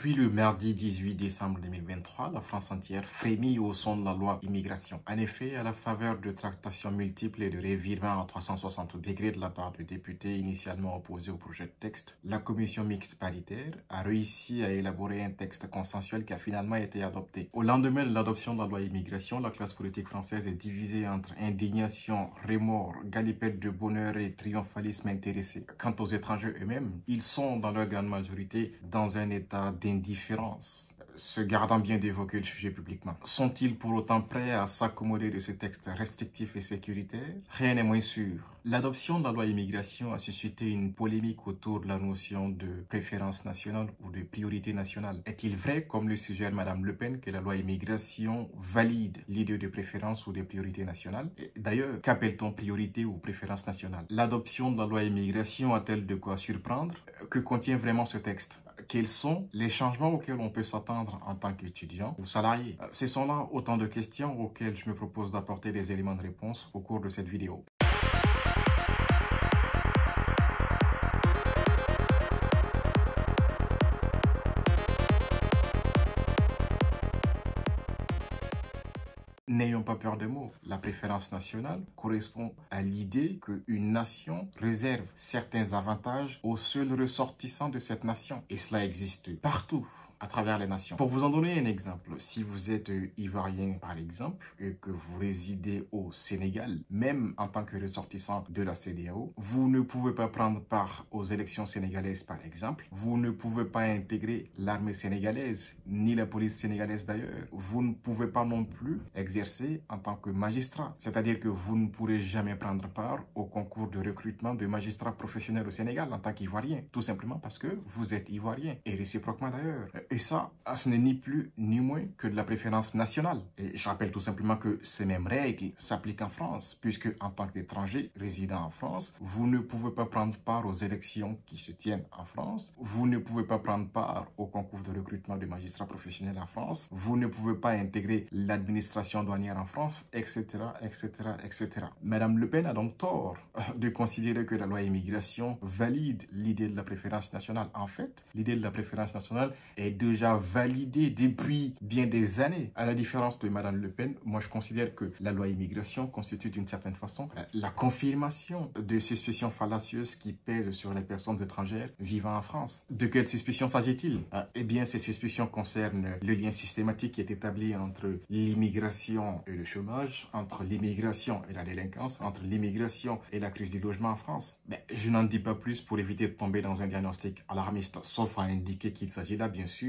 Depuis le mardi 18 décembre 2023, la France entière frémit au son de la loi immigration. En effet, à la faveur de tractations multiples et de revirements à 360 degrés de la part de députés initialement opposés au projet de texte, la commission mixte paritaire a réussi à élaborer un texte consensuel qui a finalement été adopté. Au lendemain de l'adoption de la loi immigration, la classe politique française est divisée entre indignation, remords, galipette de bonheur et triomphalisme intéressé. Quant aux étrangers eux-mêmes, ils sont dans leur grande majorité dans un état d'indifférence, se gardant bien d'évoquer le sujet publiquement. Sont-ils pour autant prêts à s'accommoder de ce texte restrictif et sécuritaire? Rien n'est moins sûr. L'adoption de la loi immigration a suscité une polémique autour de la notion de préférence nationale ou de priorité nationale. Est-il vrai, comme le suggère Madame Le Pen, que la loi immigration valide l'idée de préférence ou de priorité nationale? D'ailleurs, qu'appelle-t-on priorité ou préférence nationale? L'adoption de la loi immigration a-t-elle de quoi surprendre? Que contient vraiment ce texte? Quels sont les changements auxquels on peut s'attendre en tant qu'étudiant ou salarié? Ce sont là autant de questions auxquelles je me propose d'apporter des éléments de réponse au cours de cette vidéo. N'ayons pas peur des mots. La préférence nationale correspond à l'idée qu'une nation réserve certains avantages aux seuls ressortissants de cette nation. Et cela existe partout à travers les nations. Pour vous en donner un exemple, si vous êtes ivoirien par exemple et que vous résidez au Sénégal, même en tant que ressortissant de la CEDEAO, vous ne pouvez pas prendre part aux élections sénégalaises par exemple, vous ne pouvez pas intégrer l'armée sénégalaise, ni la police sénégalaise d'ailleurs, vous ne pouvez pas non plus exercer en tant que magistrat, c'est-à-dire que vous ne pourrez jamais prendre part au concours de recrutement de magistrats professionnels au Sénégal en tant qu'Ivoirien, tout simplement parce que vous êtes Ivoirien, et réciproquement d'ailleurs. Et ça, ce n'est ni plus ni moins que de la préférence nationale. Et je rappelle tout simplement que ces mêmes règles s'appliquent en France, puisque en tant qu'étranger résidant en France, vous ne pouvez pas prendre part aux élections qui se tiennent en France, vous ne pouvez pas prendre part au concours de recrutement de magistrats professionnels en France, vous ne pouvez pas intégrer l'administration douanière en France, etc., etc., etc. Madame Le Pen a donc tort de considérer que la loi immigration valide l'idée de la préférence nationale. En fait, l'idée de la préférence nationale est déjà validé depuis bien des années. À la différence de Madame Le Pen, moi je considère que la loi immigration constitue d'une certaine façon la confirmation de suspicions fallacieuses qui pèsent sur les personnes étrangères vivant en France. De quelles suspicions s'agit-il? Eh bien, ces suspicions concernent le lien systématique qui est établi entre l'immigration et le chômage, entre l'immigration et la délinquance, entre l'immigration et la crise du logement en France. Mais je n'en dis pas plus pour éviter de tomber dans un diagnostic alarmiste, sauf à indiquer qu'il s'agit là, bien sûr,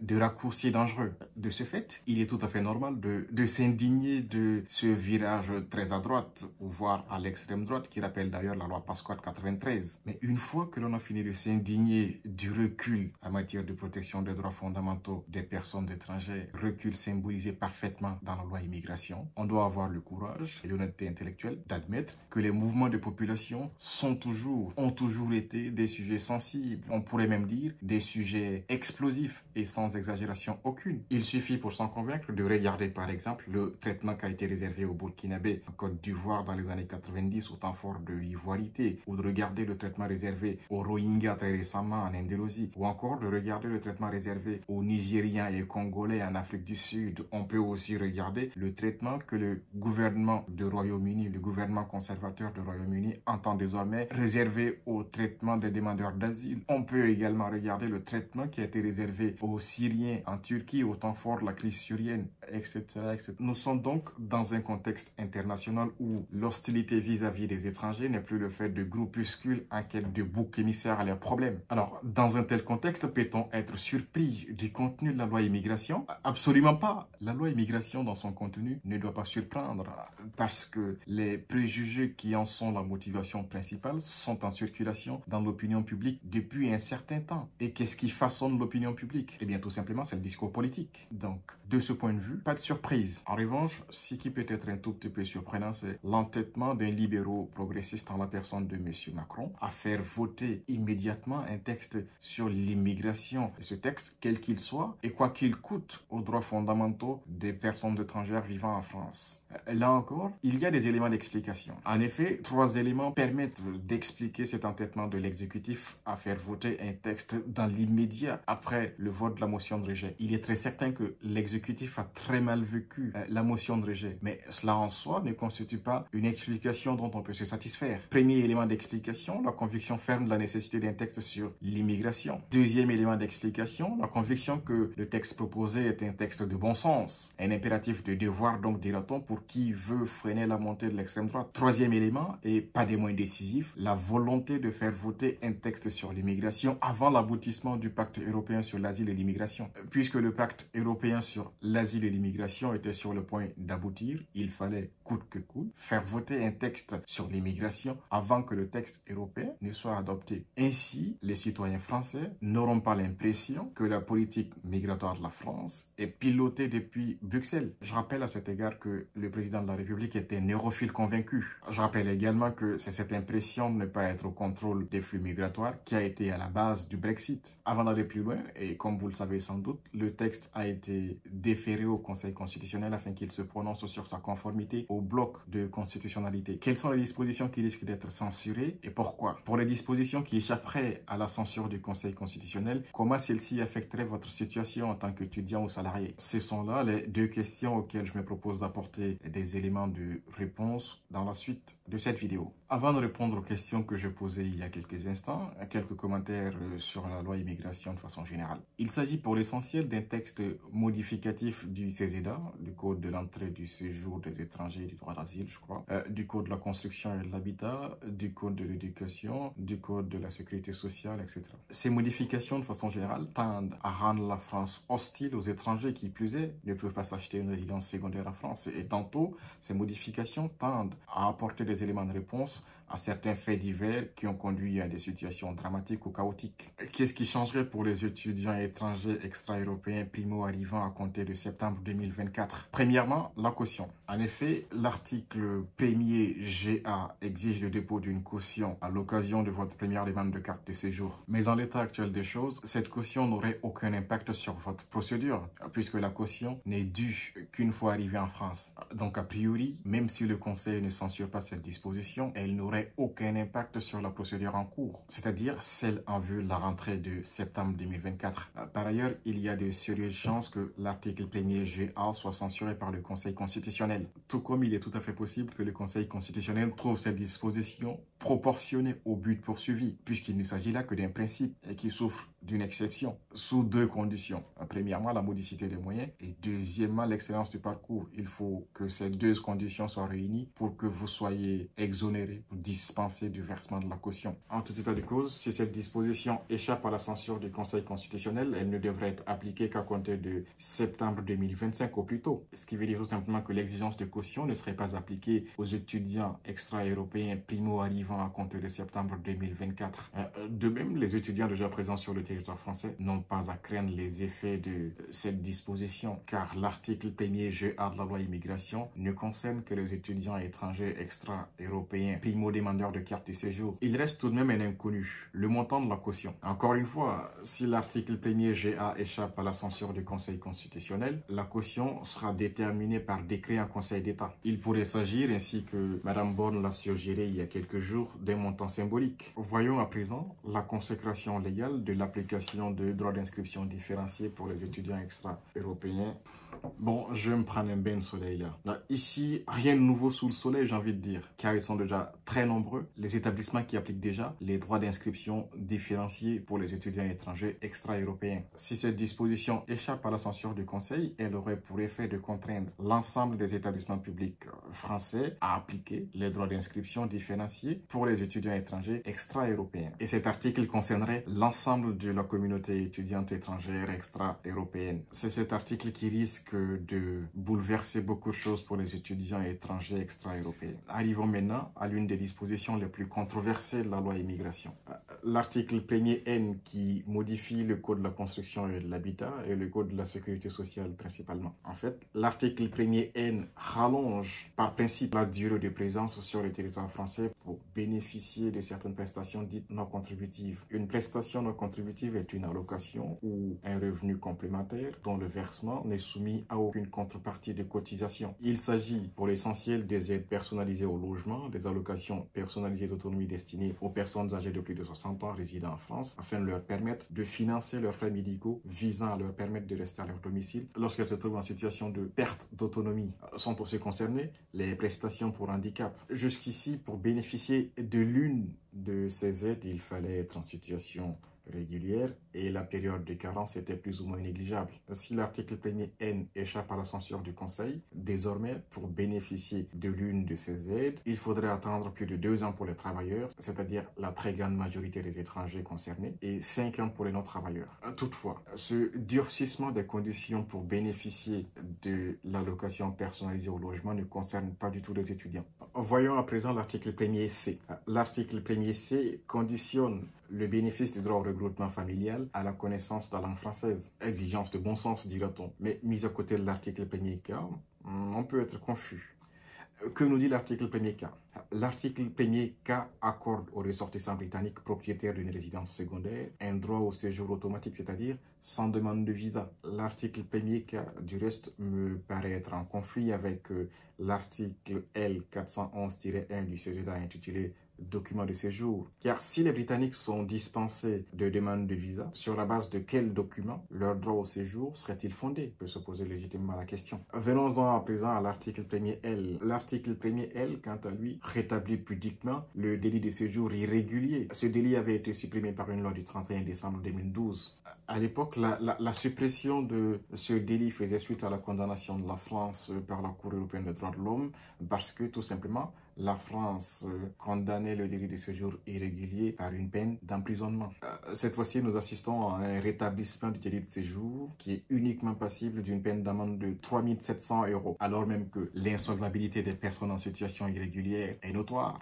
de raccourcis dangereux. De ce fait, il est tout à fait normal de s'indigner de ce virage très à droite, voire à l'extrême droite, qui rappelle d'ailleurs la loi Pasqua de 93. Mais une fois que l'on a fini de s'indigner du recul en matière de protection des droits fondamentaux des personnes étrangères, recul symbolisé parfaitement dans la loi immigration, on doit avoir le courage et l'honnêteté intellectuelle d'admettre que les mouvements de population ont toujours été des sujets sensibles, on pourrait même dire des sujets explosifs et sans exagération aucune. Il suffit pour s'en convaincre de regarder par exemple le traitement qui a été réservé aux Burkinabés en Côte d'Ivoire dans les années 90 au temps fort de l'ivoirité, ou de regarder le traitement réservé aux Rohingyas très récemment en Indonésie, ou encore de regarder le traitement réservé aux Nigériens et Congolais en Afrique du Sud. On peut aussi regarder le traitement que le gouvernement du Royaume-Uni, le gouvernement conservateur du Royaume-Uni entend désormais réserver au traitement des demandeurs d'asile. On peut également regarder le traitement qui a été réservé aux Syriens en Turquie au temps fort de la crise syrienne, etc., etc. Nous sommes donc dans un contexte international où l'hostilité vis-à-vis des étrangers n'est plus le fait de groupuscules en quête de boucs émissaires à leurs problèmes. Alors, dans un tel contexte, peut-on être surpris du contenu de la loi immigration? Absolument pas. La loi immigration, dans son contenu, ne doit pas surprendre parce que les préjugés qui en sont la motivation principale sont en circulation dans l'opinion publique depuis un certain temps. Et qu'est-ce qui façonne l'opinion publique? Eh bien, tout simplement, c'est le discours politique. Donc, de ce point de vue, pas de surprise. En revanche, ce qui peut être un tout petit peu surprenant, c'est l'entêtement d'un libéraux progressiste en la personne de M. Macron à faire voter immédiatement un texte sur l'immigration. Ce texte, quel qu'il soit, et quoi qu'il coûte aux droits fondamentaux des personnes étrangères vivant en France. Là encore, il y a des éléments d'explication. En effet, 3 éléments permettent d'expliquer cet entêtement de l'exécutif à faire voter un texte dans l'immédiat après le vote de la motion de rejet. Il est très certain que l'exécutif a très mal vécu la motion de rejet, mais cela en soi ne constitue pas une explication dont on peut se satisfaire. Premier élément d'explication, la conviction ferme de la nécessité d'un texte sur l'immigration. Deuxième élément d'explication, la conviction que le texte proposé est un texte de bon sens, un impératif de devoir donc dira-t-on pour qui veut freiner la montée de l'extrême droite. Troisième élément, et pas des moins décisifs, la volonté de faire voter un texte sur l'immigration avant l'aboutissement du pacte européen sur l'asile et l'immigration. Puisque le pacte européen sur l'asile et l'immigration était sur le point d'aboutir, il fallait coûte que coûte faire voter un texte sur l'immigration avant que le texte européen ne soit adopté. Ainsi, les citoyens français n'auront pas l'impression que la politique migratoire de la France est pilotée depuis Bruxelles. Je rappelle à cet égard que le président de la République était un europhile convaincu. Je rappelle également que c'est cette impression de ne pas être au contrôle des flux migratoires qui a été à la base du Brexit. Avant d'aller plus loin, et comme vous le savez sans doute, le texte a été déféré au Conseil constitutionnel afin qu'il se prononce sur sa conformité au bloc de constitutionnalité. Quelles sont les dispositions qui risquent d'être censurées et pourquoi? Pour les dispositions qui échapperaient à la censure du Conseil constitutionnel, comment celle-ci affecterait votre situation en tant qu'étudiant ou salarié? Ce sont là les deux questions auxquelles je me propose d'apporter des éléments de réponse dans la suite de cette vidéo. Avant de répondre aux questions que je posais il y a quelques instants, quelques commentaires sur la loi immigration de façon générale. Il s'agit pour l'essentiel d'un texte modificatif du CESEDA, du Code de l'entrée du séjour des étrangers et du droit d'asile, je crois, du Code de la construction et de l'habitat, du Code de l'éducation, du Code de la sécurité sociale, etc. Ces modifications, de façon générale, tendent à rendre la France hostile aux étrangers qui, plus est, ne peuvent pas s'acheter une résidence secondaire en France. Et tantôt, ces modifications tendent à apporter des éléments de réponse à certains faits divers qui ont conduit à des situations dramatiques ou chaotiques. Qu'est-ce qui changerait pour les étudiants étrangers extra-européens primo-arrivants à compter de septembre 2024? Premièrement, la caution. En effet, l'article 1er GA exige le dépôt d'une caution à l'occasion de votre première demande de carte de séjour. Mais en l'état actuel des choses, cette caution n'aurait aucun impact sur votre procédure, puisque la caution n'est due qu'une fois arrivé en France. Donc, a priori, même si le Conseil ne censure pas cette disposition, elle n'aurait aucun impact sur la procédure en cours, c'est-à-dire celle en vue de la rentrée de septembre 2024. Par ailleurs, il y a de sérieuses chances que l'article 1er GA soit censuré par le Conseil constitutionnel, tout comme il est tout à fait possible que le Conseil constitutionnel trouve cette disposition proportionnée au but poursuivi, puisqu'il ne s'agit là que d'un principe et qui souffre d'une exception sous deux conditions. Premièrement, la modicité des moyens et deuxièmement, l'excellence du parcours. Il faut que ces deux conditions soient réunies pour que vous soyez exonéré ou dispensé du versement de la caution. En tout état de cause, si cette disposition échappe à la censure du Conseil constitutionnel, elle ne devrait être appliquée qu'à compter de septembre 2025 au plus tôt. Ce qui veut dire tout simplement que l'exigence de caution ne serait pas appliquée aux étudiants extra-européens primo-arrivants à compter de septembre 2024. De même, les étudiants déjà présents sur le territoire français n'ont pas à craindre les effets de cette disposition, car l'article 1er GA de la loi immigration ne concerne que les étudiants étrangers extra-européens primo-demandeurs de carte de séjour. Il reste tout de même un inconnu, le montant de la caution. Encore une fois, si l'article 1er GA échappe à la censure du Conseil constitutionnel, la caution sera déterminée par décret en Conseil d'État. Il pourrait s'agir, ainsi que Mme Borne l'a suggéré il y a quelques jours, d'un montant symbolique. Voyons à présent la consécration légale de l'application de droits d'inscription différenciés pour les étudiants extra-européens. Bon, je vais me prendre un bain de soleil là. Ici, rien de nouveau sous le soleil, j'ai envie de dire, car ils sont déjà très nombreux, les établissements qui appliquent déjà les droits d'inscription différenciés pour les étudiants étrangers extra-européens. Si cette disposition échappe à la censure du Conseil, elle aurait pour effet de contraindre l'ensemble des établissements publics français à appliquer les droits d'inscription différenciés pour les étudiants étrangers extra-européens. Et cet article concernerait l'ensemble de la communauté étudiante étrangère extra-européenne. C'est cet article qui risque de bouleverser beaucoup de choses pour les étudiants étrangers extra-européens. Arrivons maintenant à l'une des dispositions les plus controversées de la loi immigration. L'article 1er N qui modifie le code de la construction et de l'habitat et le code de la sécurité sociale principalement. En fait, l'article 1er N rallonge par principe la durée de présence sur le territoire français pour bénéficier de certaines prestations dites non contributives. Une prestation non contributive est une allocation ou un revenu complémentaire dont le versement n'est soumis soumis à aucune contrepartie de cotisation. Il s'agit pour l'essentiel des aides personnalisées au logement, des allocations personnalisées d'autonomie destinées aux personnes âgées de plus de 60 ans résidant en France, afin de leur permettre de financer leurs frais médicaux visant à leur permettre de rester à leur domicile lorsqu'elles se trouvent en situation de perte d'autonomie. Sont aussi concernées les prestations pour handicap. Jusqu'ici, pour bénéficier de l'une de ces aides, il fallait être en situation régulière et la période de carence était plus ou moins négligeable. Si l'article 1er N échappe à la censure du Conseil, désormais, pour bénéficier de l'une de ces aides, il faudrait attendre plus de 2 ans pour les travailleurs, c'est-à-dire la très grande majorité des étrangers concernés, et 5 ans pour les non-travailleurs. Toutefois, ce durcissement des conditions pour bénéficier de l'allocation personnalisée au logement ne concerne pas du tout les étudiants. Voyons à présent l'article 1er C. L'article 1er C conditionne le bénéfice du droit au regroupement familial à la connaissance de la langue française. Exigence de bon sens, dira-t-on. Mais mis à côté de l'article 1er K, on peut être confus. Que nous dit l'article 1er K? L'article 1er K accorde aux ressortissants britanniques propriétaires d'une résidence secondaire un droit au séjour automatique, c'est-à-dire sans demande de visa. L'article 1er K, du reste, me paraît être en conflit avec l'article L 411-1 du CESEDA intitulé document de séjour. Car si les Britanniques sont dispensés de demande de visa, sur la base de quel document leur droit au séjour serait-il fondé? On peut se poser légitimement la question. Venons-en à présent à l'article 1er L. L'article 1er L, quant à lui, rétablit pudiquement le délit de séjour irrégulier. Ce délit avait été supprimé par une loi du 31 décembre 2012. À l'époque, la suppression de ce délit faisait suite à la condamnation de la France par la Cour européenne des droits de l'homme parce que, tout simplement, la France condamnait le délit de séjour irrégulier par une peine d'emprisonnement. Cette fois-ci, nous assistons à un rétablissement du délit de séjour qui est uniquement passible d'une peine d'amende de 3 700 €, alors même que l'insolvabilité des personnes en situation irrégulière est notoire.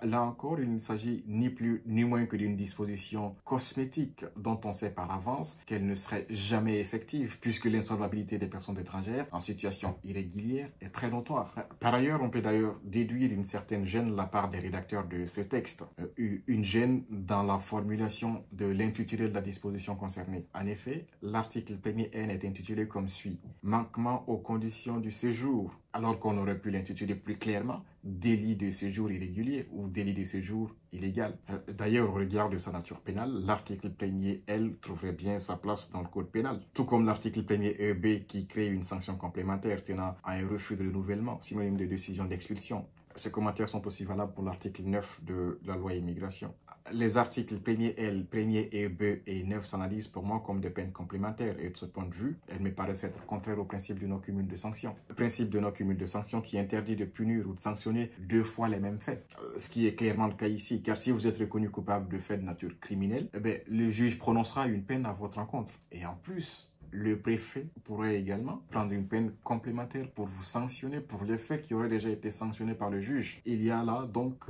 Là encore, il ne s'agit ni plus ni moins que d'une disposition cosmétique dont on sait par avance qu'elle ne serait jamais effective puisque l'insolvabilité des personnes étrangères en situation irrégulière est très notoire. Par ailleurs, on peut d'ailleurs déduire une certaine gêne de la part des rédacteurs de ce texte, une gêne dans la formulation de l'intitulé de la disposition concernée. En effet, l'article 1er N est intitulé comme suit: manquement aux conditions du séjour, alors qu'on aurait pu l'intituler plus clairement délit de séjour irrégulier ou délit de séjour illégal. D'ailleurs, au regard de sa nature pénale, l'article 1er L trouverait bien sa place dans le code pénal. Tout comme l'article 1er EB qui crée une sanction complémentaire tenant à un refus de renouvellement, synonyme de décision d'expulsion. Ces commentaires sont aussi valables pour l'article 9 de la loi immigration. Les articles 1er L, 1er EB et 9 s'analysent pour moi comme des peines complémentaires et de ce point de vue, elles me paraissent être contraires au principe de non-cumul de sanctions. Le principe de non-cumul de sanctions qui interdit de punir ou de sanctionner 2 fois les mêmes faits. Ce qui est clairement le cas ici, car si vous êtes reconnu coupable de faits de nature criminelle, le juge prononcera une peine à votre encontre. Et en plus, le préfet pourrait également prendre une peine complémentaire pour vous sanctionner pour les faits qui auraient déjà été sanctionnés par le juge. Il y a là donc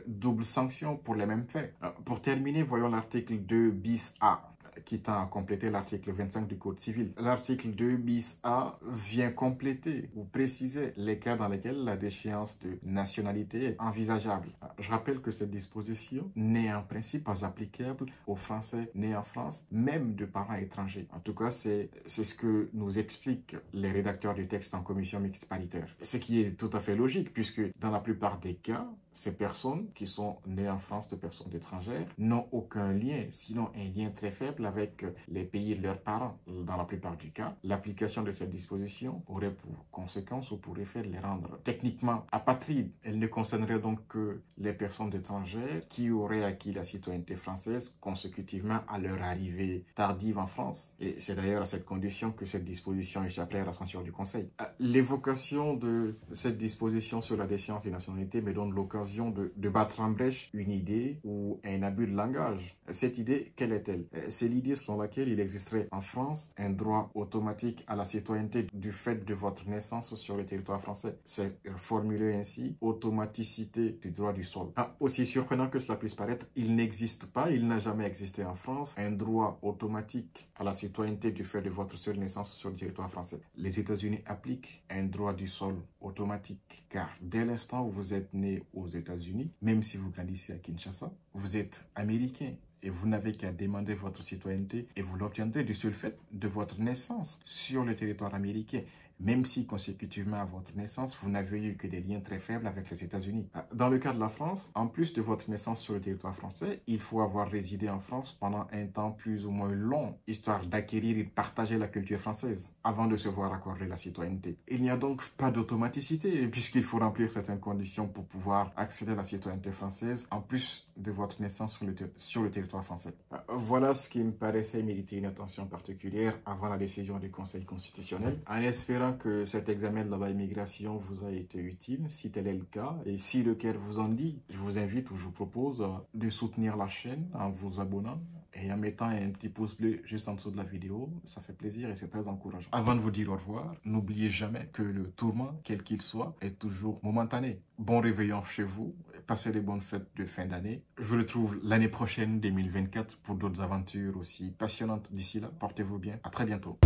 double sanction pour les mêmes faits. Pour terminer, voyons l'article 2 bis A qui tend à compléter l'article 25 du Code civil. L'article 2 bis A vient compléter ou préciser les cas dans lesquels la déchéance de nationalité est envisageable. Je rappelle que cette disposition n'est en principe pas applicable aux Français nés en France, même de parents étrangers. En tout cas, c'est ce que nous expliquent les rédacteurs du texte en commission mixte paritaire. Ce qui est tout à fait logique, puisque dans la plupart des cas, ces personnes qui sont nées en France de personnes étrangères n'ont aucun lien, sinon un lien très faible avec les pays de leurs parents. Dans la plupart du cas, l'application de cette disposition aurait pour conséquence ou pour effet de les rendre techniquement apatrides. Elle ne concernerait donc que les personnes étrangères qui auraient acquis la citoyenneté française consécutivement à leur arrivée tardive en France. Et c'est d'ailleurs à cette condition que cette disposition échapperait à la censure du Conseil. L'évocation de cette disposition sur la déchéance des nationalités me donne l'occasion de battre en brèche une idée ou un abus de langage. Cette idée, quelle est-elle? C'est l'idée selon laquelle il existerait en France un droit automatique à la citoyenneté du fait de votre naissance sur le territoire français. C'est formulé ainsi: automaticité du droit du sol. Aussi surprenant que cela puisse paraître, il n'existe pas, il n'a jamais existé en France un droit automatique à la citoyenneté du fait de votre seule naissance sur le territoire français. Les États-Unis appliquent un droit du sol automatique, car dès l'instant où vous êtes né aux États-Unis, même si vous grandissez à Kinshasa, vous êtes américain. et vous n'avez qu'à demander votre citoyenneté et vous l'obtiendrez du seul fait de votre naissance sur le territoire américain, même si consécutivement à votre naissance, vous n'avez eu que des liens très faibles avec les États-Unis. Dans le cas de la France, en plus de votre naissance sur le territoire français, il faut avoir résidé en France pendant un temps plus ou moins long, histoire d'acquérir et de partager la culture française, avant de se voir accorder la citoyenneté. Il n'y a donc pas d'automaticité, puisqu'il faut remplir certaines conditions pour pouvoir accéder à la citoyenneté française, en plus de votre naissance sur le territoire français. Voilà ce qui me paraissait mériter une attention particulière avant la décision du Conseil constitutionnel, en espérant que cet examen de la loi immigration vous a été utile. Si tel est le cas, et si le cœur vous en dit, je vous invite ou je vous propose de soutenir la chaîne en vous abonnant et en mettant un petit pouce bleu juste en dessous de la vidéo. Ça fait plaisir et c'est très encourageant. Avant de vous dire au revoir, n'oubliez jamais que le tourment, quel qu'il soit, est toujours momentané. Bon réveillon chez vous, passez des bonnes fêtes de fin d'année. Je vous retrouve l'année prochaine, 2024, pour d'autres aventures aussi passionnantes. D'ici là, portez-vous bien. À très bientôt.